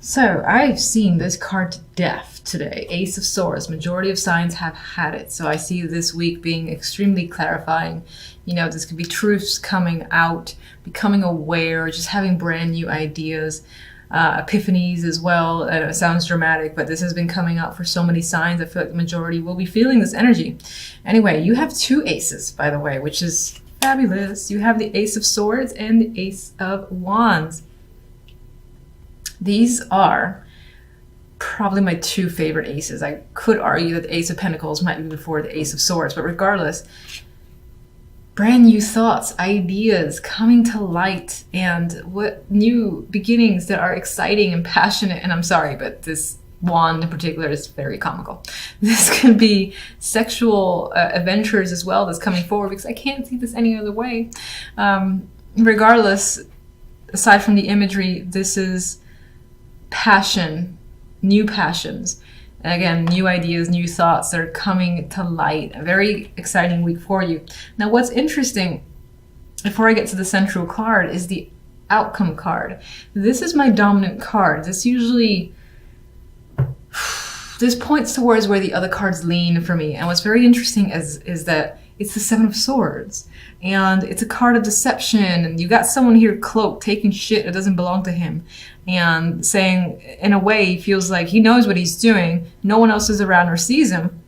So I've seen this card to death today. Ace of Swords. Majority of signs have had it. So I see this week being extremely clarifying. You know, this could be truths coming out, becoming aware, just having brand new ideas, epiphanies as well. It sounds dramatic, but this has been coming out for so many signs. I feel like the majority will be feeling this energy. Anyway, you have two aces, by the way, which is fabulous. You have the Ace of Swords and the Ace of Wands. These are probably my two favorite aces. I could argue that the Ace of Pentacles might be before the Ace of Swords, but regardless, brand new thoughts, ideas coming to light, and what new beginnings that are exciting and passionate. And I'm sorry, but this wand in particular is very comical. This can be sexual adventures as well that's coming forward, because I can't see this any other way. Regardless, aside from the imagery, this is passion, new passions. And again, new ideas, new thoughts that are coming to light. A very exciting week for you. Now, what's interesting, before I get to the central card, is the outcome card. This is my dominant card. This points towards where the other cards lean for me. And what's very interesting is that it's the Seven of Swords. And it's a card of deception. And you got someone here cloaked, taking shit that doesn't belong to him. And saying, in a way, he feels like he knows what he's doing. No one else is around or sees him.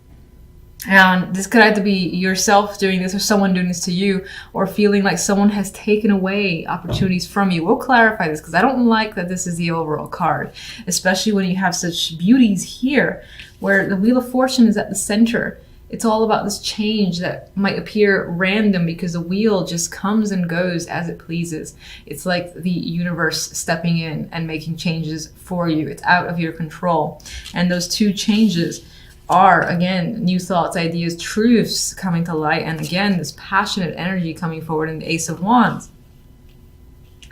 And this could either be yourself doing this or someone doing this to you, or feeling like someone has taken away opportunities from you. We'll clarify this, because I don't like that this is the overall card, especially when you have such beauties here, where the Wheel of Fortune is at the center. It's all about this change that might appear random because the wheel just comes and goes as it pleases. It's like the universe stepping in and making changes for you. It's out of your control. And those two changes are, again, new thoughts, ideas, truths coming to light. And again, this passionate energy coming forward in the Ace of Wands.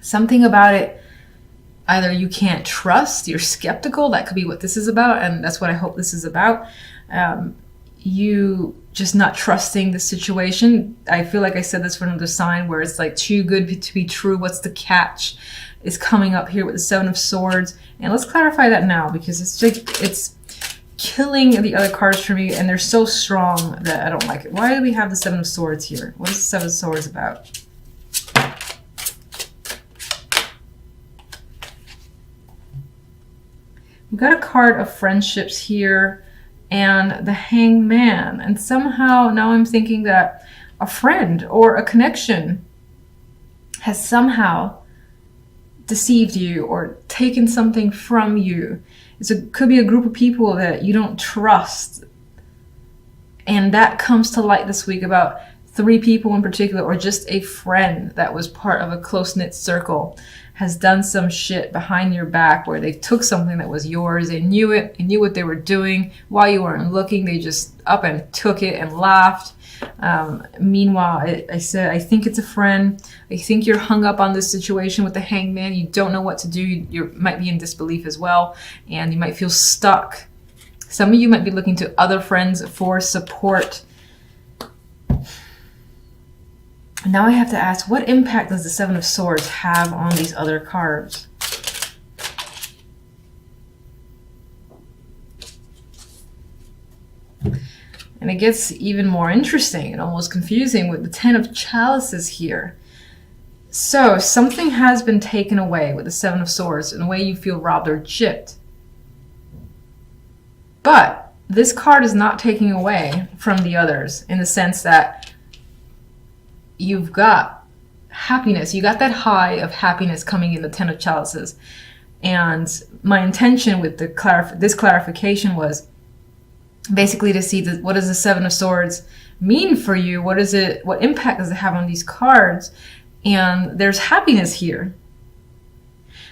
Something about it, either you can't trust, you're skeptical. That could be what this is about. And that's what I hope this is about. You just not trusting the situation. I feel like I said this for another sign where it's like too good to be true. What's the catch? Is coming up here with the Seven of Swords. And let's clarify that now, because it's killing the other cards for me, and they're so strong that I don't like it. Why do we have the Seven of Swords here? What is the Seven of Swords about? We've got a card of friendships here, and the Hangman. And somehow now I'm thinking that a friend or a connection has somehow deceived you or taken something from you. It could be a group of people that you don't trust. And that comes to light this week about 3 people in particular, or just a friend that was part of a close-knit circle has done some shit behind your back where they took something that was yours. They knew it, they knew what they were doing. While you weren't looking, they just up and took it and laughed. Meanwhile, I said, I think it's a friend. I think you're hung up on this situation with the Hangman. You don't know what to do. You might be in disbelief as well, and you might feel stuck. Some of you might be looking to other friends for support. Now I have to ask, what impact does the Seven of Swords have on these other cards? And it gets even more interesting and almost confusing with the Ten of Chalices here. So something has been taken away with the Seven of Swords in a way you feel robbed or gypped. But this card is not taking away from the others in the sense that you've got happiness. You got that high of happiness coming in the Ten of Chalices. And my intention with this clarification was basically to see what does the Seven of Swords mean for you? What impact does it have on these cards? And there's happiness here.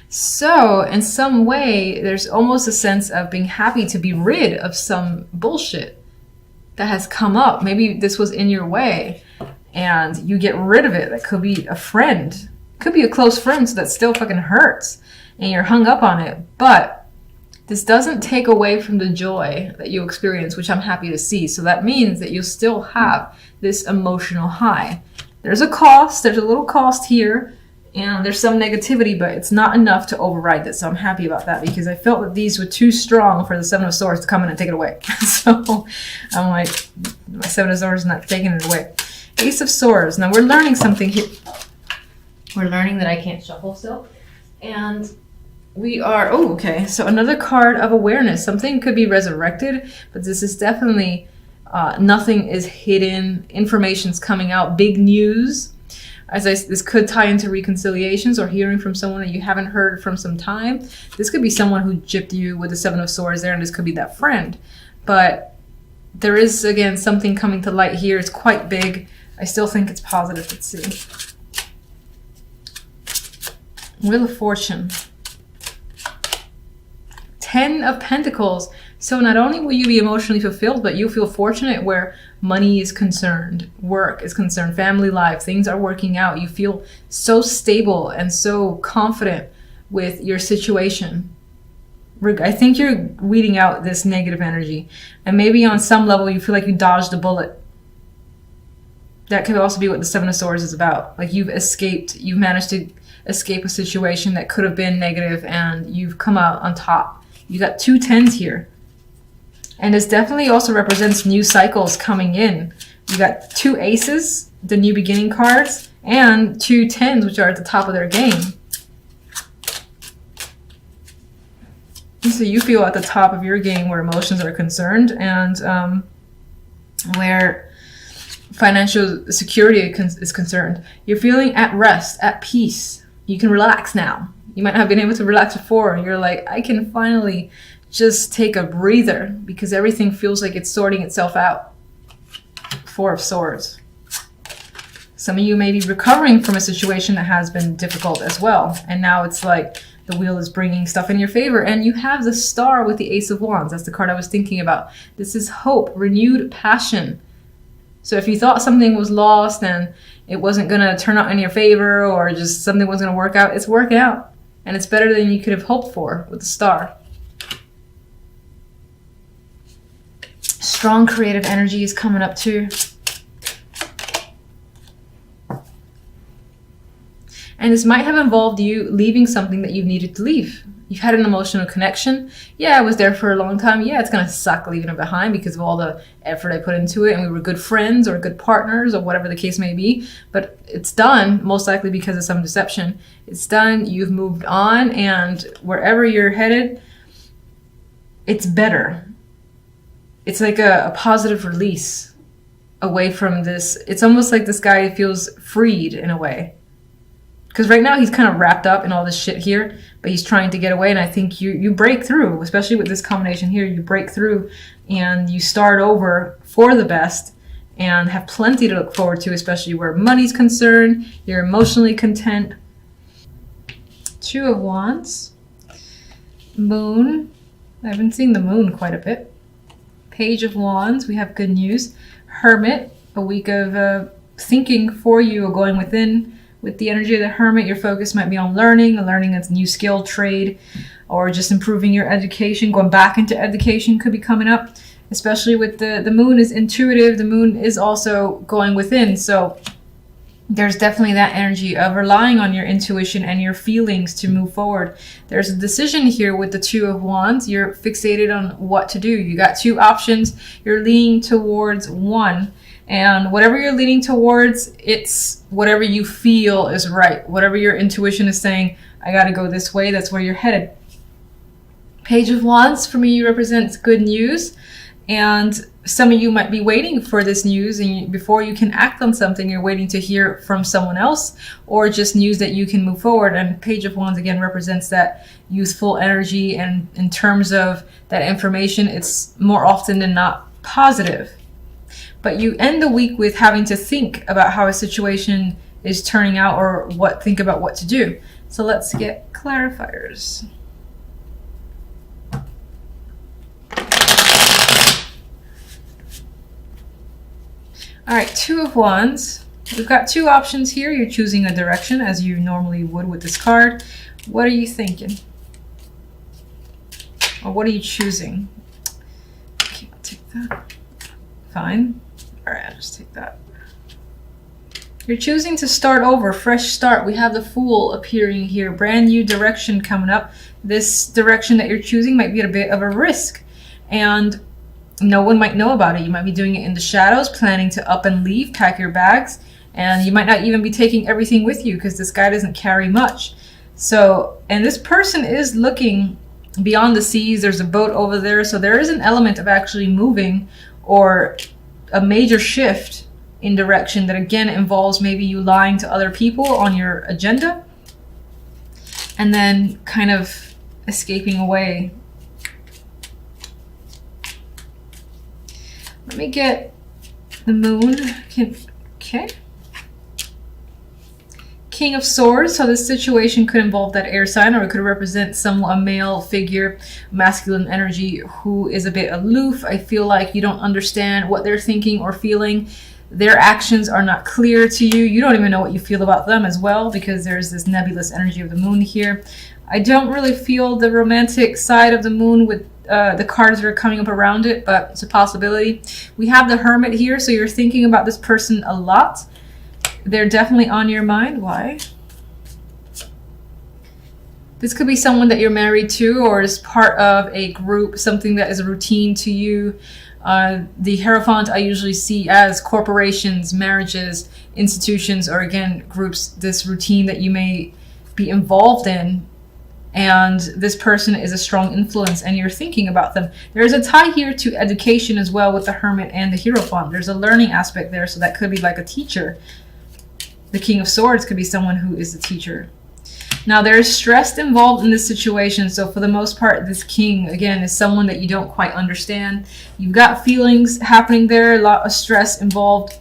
So in some way, there's almost a sense of being happy to be rid of some bullshit that has come up. Maybe this was in your way and you get rid of it. That could be a friend, could be a close friend, so that still fucking hurts and you're hung up on it. But this doesn't take away from the joy that you experience, which I'm happy to see. So that means that you'll still have this emotional high. There's a cost, there's a little cost here And there's some negativity, but it's not enough to override this. So I'm happy about that because I felt that these were too strong for the Seven of Swords to come in and take it away. So I'm like, my Seven of Swords is not taking it away. Ace of Swords. Now we're learning something here. We're learning that I can't shuffle still. And we are, oh, okay. So another card of awareness. Something could be resurrected, but this is definitely, nothing is hidden. Information's coming out. Big news. This could tie into reconciliations or hearing from someone that you haven't heard from some time. This could be someone who gypped you with the Seven of Swords there, and this could be that friend. But there is, again, something coming to light here. It's quite big. I still think it's positive. Let's see. Wheel of Fortune. 10 of Pentacles. So not only will you be emotionally fulfilled, but you feel fortunate where money is concerned, work is concerned, family life, things are working out. You feel so stable and so confident with your situation. I think you're weeding out this negative energy. And maybe on some level you feel like you dodged a bullet. That could also be what the Seven of Swords is about. Like you've escaped, you've managed to escape a situation that could have been negative and you've come out on top. You got 2 10s here. And this definitely also represents new cycles coming in. You got 2 aces, the new beginning cards, and 2 10s, which are at the top of their game. So you feel at the top of your game where emotions are concerned and where financial security is concerned. You're feeling at rest, at peace. You can relax now. You might not have been able to relax before. And you're like, I can finally just take a breather because everything feels like it's sorting itself out. 4 of Swords. Some of you may be recovering from a situation that has been difficult as well. And now it's like the wheel is bringing stuff in your favor. And you have the Star with the Ace of Wands. That's the card I was thinking about. This is hope, renewed passion. So if you thought something was lost and it wasn't going to turn out in your favor or just something wasn't going to work out, it's working out. And it's better than you could have hoped for with the Star. Strong creative energy is coming up too. And this might have involved you leaving something that you've needed to leave. You've had an emotional connection. Yeah, I was there for a long time. Yeah, it's going to suck leaving it behind because of all the effort I put into it. And we were good friends or good partners or whatever the case may be. But it's done, most likely because of some deception. It's done. You've moved on. And wherever you're headed, it's better. It's like a positive release away from this. It's almost like this guy feels freed in a way. Because right now he's kind of wrapped up in all this shit here, but he's trying to get away. And I think you break through, especially with this combination here. You break through and you start over for the best and have plenty to look forward to, especially where money's concerned. You're emotionally content. 2 of Wands. Moon. I've been seeing the moon quite a bit. Page of Wands. We have good news. Hermit. A week of thinking for you or going within. With the energy of the Hermit, your focus might be on learning a new skill, trade, or just improving your education. Going back into education could be coming up, especially with the moon is intuitive. The moon is also going within. So there's definitely that energy of relying on your intuition and your feelings to move forward. There's a decision here with the 2 of Wands. You're fixated on what to do. You got 2 options. You're leaning towards one. And whatever you're leaning towards, it's whatever you feel is right. Whatever your intuition is saying, I gotta go this way, that's where you're headed. Page of Wands for me represents good news. And some of you might be waiting for this news, and before you can act on something, you're waiting to hear from someone else or just news that you can move forward. And Page of Wands again represents that youthful energy. And in terms of that information, it's more often than not positive. But you end the week with having to think about how a situation is turning out or think about what to do. So let's get clarifiers. All right, 2 of Wands. We've got 2 options here. You're choosing a direction as you normally would with this card. What are you thinking? Or what are you choosing? Okay, I'll take that. Fine. All right, I'll just take that. You're choosing to start over, fresh start. We have the Fool appearing here, brand new direction coming up. This direction that you're choosing might be at a bit of a risk, and no one might know about it. You might be doing it in the shadows, planning to up and leave, pack your bags, and you might not even be taking everything with you because this guy doesn't carry much. So, and this person is looking beyond the seas. There's a boat over there, so there is an element of actually moving or a major shift in direction that again involves maybe you lying to other people on your agenda and then kind of escaping away. Let me get the moon. Okay. King of Swords. So this situation could involve that air sign, or it could represent a male figure, masculine energy, who is a bit aloof. I feel like you don't understand what they're thinking or feeling. Their actions are not clear to you. You don't even know what you feel about them as well, because there's this nebulous energy of the moon here. I don't really feel the romantic side of the moon with the cards that are coming up around it, but it's a possibility. We have the Hermit here, so you're thinking about this person a lot. They're definitely on your mind. Why? This could be someone that you're married to, or is part of a group, something that is a routine to you. The Hierophant I usually see as corporations, marriages, institutions, or again, groups, this routine that you may be involved in. And this person is a strong influence and you're thinking about them. There's a tie here to education as well with the Hermit and the Hierophant. There's a learning aspect there, so that could be like a teacher. The King of Swords could be someone who is a teacher. Now there's stress involved in this situation, so for the most part this king again is someone that you don't quite understand. You've got feelings happening there, a lot of stress involved.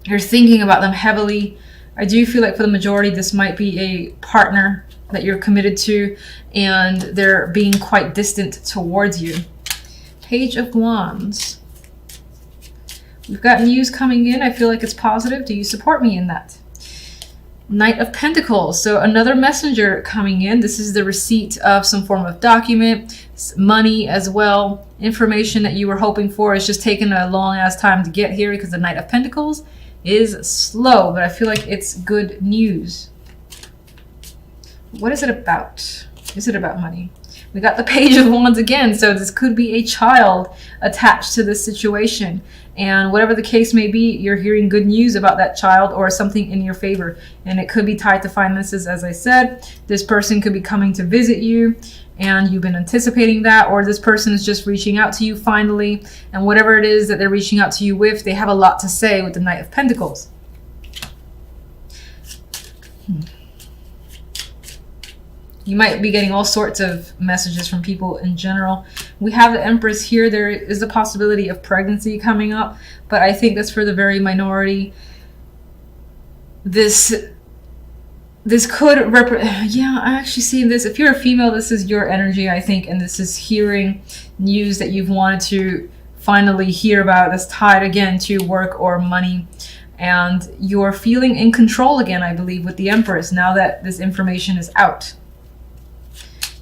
You're thinking about them heavily. I do feel like for the majority this might be a partner that you're committed to, and they're being quite distant towards you. Page of Wands. We've got news coming in. I feel like it's positive. Do you support me in that? Knight of Pentacles. So another messenger coming in. This is the receipt of some form of document, money as well. Information that you were hoping for. It's just taken a long ass time to get here because the Knight of Pentacles is slow, but I feel like it's good news. What is it about? Is it about money? We got the Page of Wands again, so this could be a child attached to this situation. And whatever the case may be, you're hearing good news about that child or something in your favor. And it could be tied to finances, as I said. This person could be coming to visit you, and you've been anticipating that, or this person is just reaching out to you finally. And whatever it is that they're reaching out to you with, they have a lot to say with the Knight of Pentacles. You might be getting all sorts of messages from people in general. We have the Empress here. There is a possibility of pregnancy coming up, but I think that's for the very minority. This could yeah, I actually see this. If you're a female, this is your energy, I think, and this is hearing news that you've wanted to finally hear about that's tied again to work or money. And you're feeling in control again, I believe, with the Empress now that this information is out.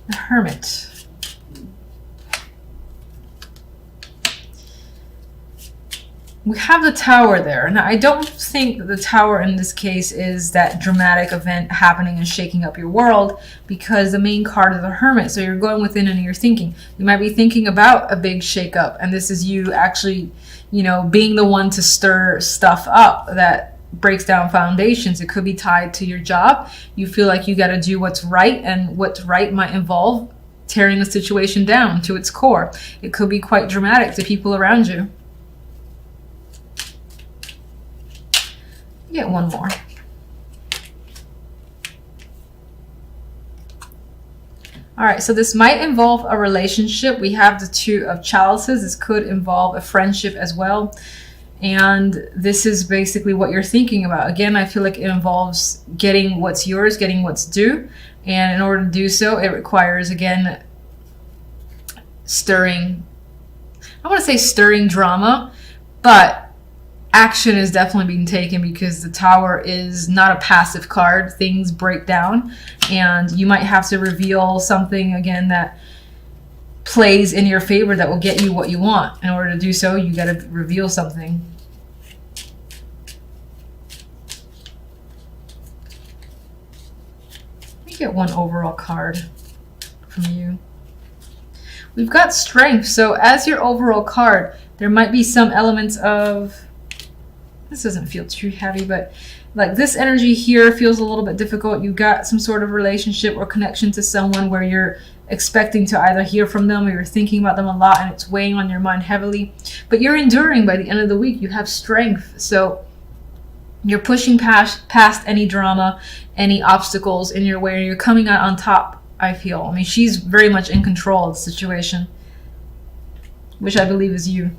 The Hermit. We have the Tower there. Now, I don't think that the Tower in this case is that dramatic event happening and shaking up your world, because the main card is the Hermit. So you're going within and you're thinking. You might be thinking about a big shake-up, and this is you actually, you know, being the one to stir stuff up that breaks down foundations. It could be tied to your job. You feel like you got to do what's right, and what's right might involve tearing a situation down to its core. It could be quite dramatic to people around you. Get one more. All right, so this might involve a relationship. We have the Two of Chalices. This could involve a friendship as well. And this is basically what you're thinking about. Again, I feel like it involves getting what's yours, getting what's due. And in order to do so, it requires, again, stirring, I want to say stirring drama, but action is definitely being taken, because the Tower is not a passive card. Things break down, and you might have to reveal something, again, that plays in your favor that will get you what you want. In order to do so, you got to reveal something. get one overall card from you. We've got strength. So as your overall card, there might be some elements of, this doesn't feel too heavy, but like this energy here feels a little bit difficult. You got some sort of relationship or connection to someone where you're expecting to either hear from them or you're thinking about them a lot and it's weighing on your mind heavily. But you're enduring by the end of the week. You have strength. So you're pushing past any drama, any obstacles in your way, and you're coming out on top, I feel. I mean, she's very much in control of the situation, which I believe is you.